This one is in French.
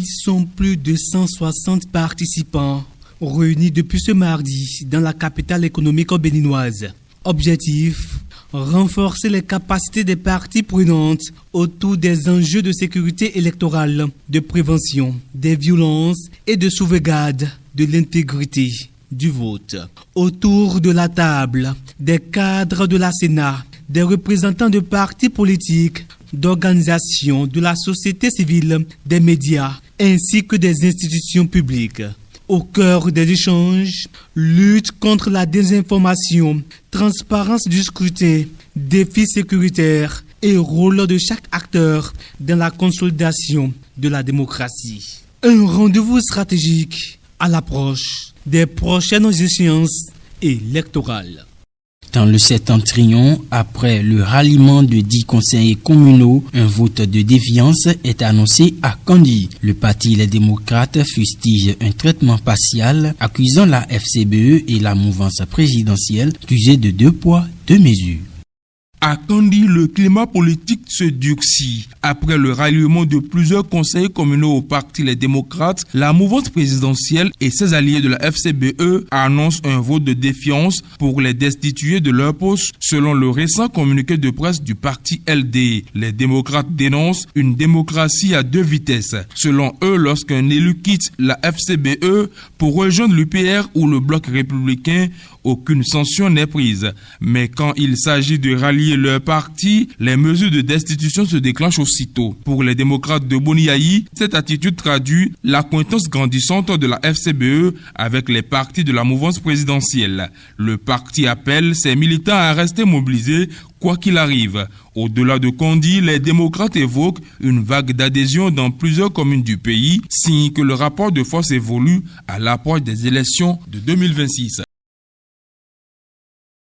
Ils sont plus de 160 participants réunis depuis ce mardi dans la capitale économique béninoise. Objectif: renforcer les capacités des parties prenantes autour des enjeux de sécurité électorale, de prévention des violences et de sauvegarde de l'intégrité du vote. Autour de la table, des cadres de la Sénat, des représentants de partis politiques, d'organisations de la société civile, des médias, ainsi que des institutions publiques. Au cœur des échanges, lutte contre la désinformation, transparence du scrutin, défis sécuritaires et rôle de chaque acteur dans la consolidation de la démocratie. Un rendez-vous stratégique à l'approche des prochaines échéances électorales. Dans le septentrion, après le ralliement de 10 conseillers communaux, un vote de défiance est annoncé à Kandy. Le parti Les Démocrates fustige un traitement partial, accusant la FCBE et la mouvance présidentielle d'user de 2 poids, 2 mesures. À Kandy, le climat politique se durcit. Après le ralliement de plusieurs conseillers communaux au parti Les Démocrates, la mouvance présidentielle et ses alliés de la FCBE annoncent un vote de défiance pour les destituer de leur poste, selon le récent communiqué de presse du parti LD. Les démocrates dénoncent une démocratie à 2 vitesses. Selon eux, lorsqu'un élu quitte la FCBE pour rejoindre l'UPR ou le bloc républicain, aucune sanction n'est prise. Mais quand il s'agit de rallier leur parti, les mesures de destitution se déclenchent aussitôt. Pour les démocrates de Boniaï, cette attitude traduit l'acquaintance grandissante de la FCBE avec les partis de la mouvance présidentielle. Le parti appelle ses militants à rester mobilisés quoi qu'il arrive. Au-delà de Kandy, les démocrates évoquent une vague d'adhésion dans plusieurs communes du pays, signe que le rapport de force évolue à l'approche des élections de 2026.